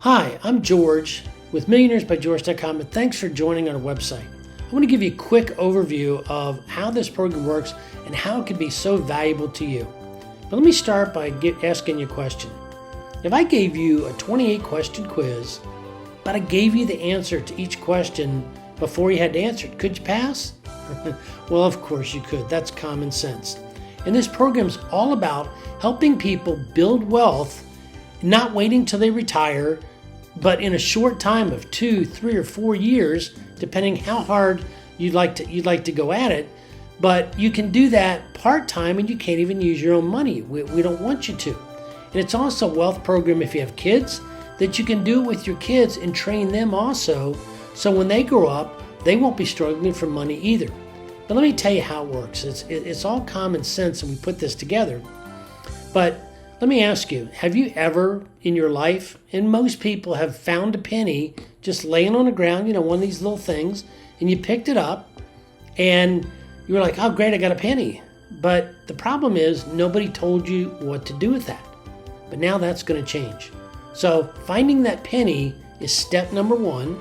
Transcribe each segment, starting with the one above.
Hi, I'm George with millionairesbygeorge.com, and thanks for joining our website. I want to give you a quick overview of how this program works and how it can be so valuable to you. But let me start by asking you a question. If I gave you a 28-question quiz, but I gave you the answer to each question before you had to answer it, could you pass? Well, of course you could. That's common sense. And this program is all about helping people build wealth, not waiting till they retire, but in a short time of 2, 3, or 4 years, depending how hard you'd like to go at it. But you can do that part-time, and you can't even use your own money. We don't want you to. And it's also a wealth program if you have kids, that you can do it with your kids and train them also, so when they grow up, they won't be struggling for money either. But let me tell you how it works. It's all common sense, and we put this together. But let me ask you, have you ever in your life, and most people have found a penny just laying on the ground, one of these little things, and you picked it up and you were like, oh great, I got a penny. But the problem is nobody told you what to do with that. But now that's going to change. So finding that penny is step number 1.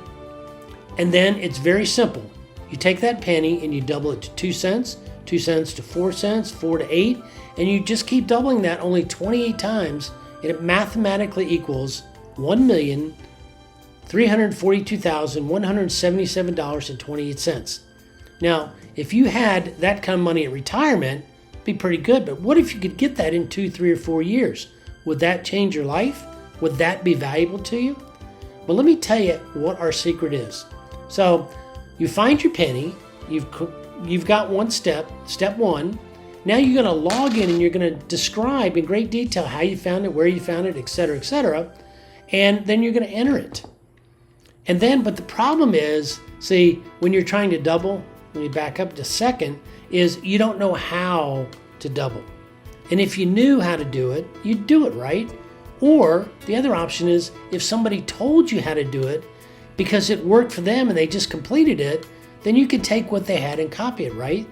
And then it's very simple. You take that penny and you double it to 2 cents, 2 cents to 4 cents, 4 to 8, and you just keep doubling that only 28 times, and it mathematically equals $1,342,177.28. Now, if you had that kind of money at retirement, it'd be pretty good, but what if you could get that in 2, 3, or 4 years? Would that change your life? Would that be valuable to you? Well, let me tell you what our secret is. So, you find your penny, you've got one step 1. Now you're going to log in and you're going to describe in great detail how you found it, where you found it, etc., and then you're going to enter it. And then, but the problem is, see, when you're trying to double, let me back up just a second, is you don't know how to double. And if you knew how to do it, you'd do it, right? Or the other option is if somebody told you how to do it because it worked for them and they just completed it, then you could take what they had and copy it, right?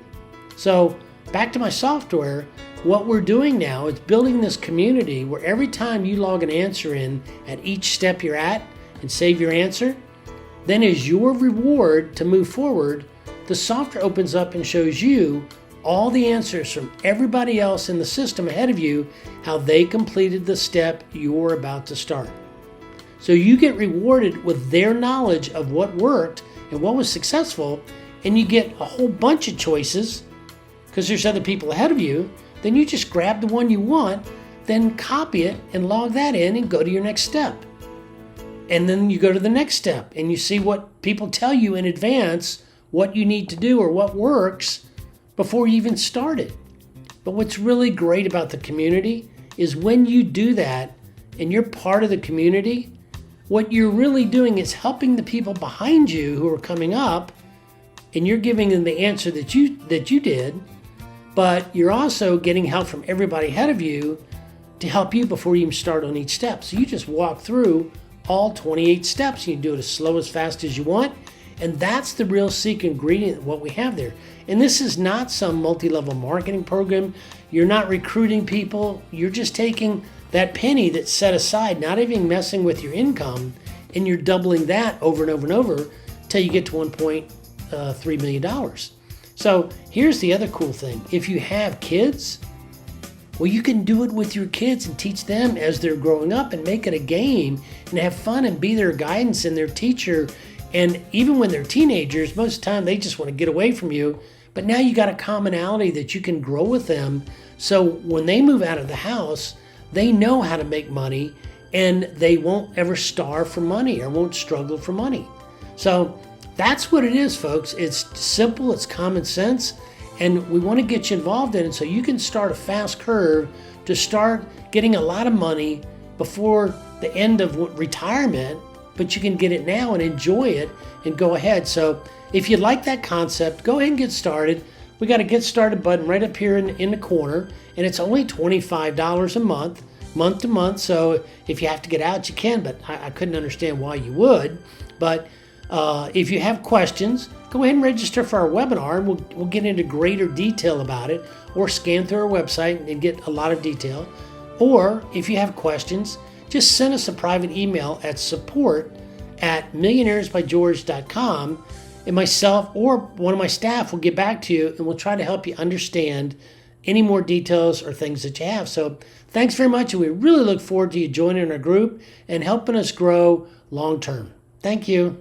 So back to my software, what we're doing now is building this community where every time you log an answer in at each step you're at and save your answer, then as your reward to move forward, the software opens up and shows you all the answers from everybody else in the system ahead of you, how they completed the step you're about to start. So you get rewarded with their knowledge of what worked and what was successful, and you get a whole bunch of choices because there's other people ahead of you. Then you just grab the one you want, then copy it and log that in and go to your next step. And then you go to the next step and you see what people tell you in advance, what you need to do or what works before you even start it. But what's really great about the community is when you do that and you're part of the community, what you're really doing is helping the people behind you who are coming up, and you're giving them the answer that you did, but you're also getting help from everybody ahead of you to help you before you even start on each step. So you just walk through all 28 steps. You can do it as slow, as fast as you want, and that's the real secret ingredient of what we have there. And this is not some multi-level marketing program. You're not recruiting people. You're just taking that penny that's set aside, not even messing with your income, and you're doubling that over and over and over till you get to $1.3 million. So here's the other cool thing. If you have kids, well, you can do it with your kids and teach them as they're growing up and make it a game and have fun and be their guidance and their teacher. And even when they're teenagers, most of the time they just want to get away from you. But now you got a commonality that you can grow with them. So when they move out of the house, they know how to make money and they won't ever starve for money or won't struggle for money. So that's what it is, folks. It's simple, it's common sense, and we want to get you involved in it so you can start a fast curve to start getting a lot of money before the end of retirement, but you can get it now and enjoy it and go ahead. So if you like that concept, go ahead and get started. We got a get started button right up here in the corner, and it's only $25 a month to month. So if you have to get out, you can, but I couldn't understand why you would. But if you have questions, go ahead and register for our webinar, and we'll get into greater detail about it, or scan through our website and get a lot of detail. Or if you have questions, just send us a private email at support@millionairesbygeorge.com, and myself or one of my staff will get back to you, and we'll try to help you understand any more details or things that you have. So thanks very much, and we really look forward to you joining our group and helping us grow long term. Thank you.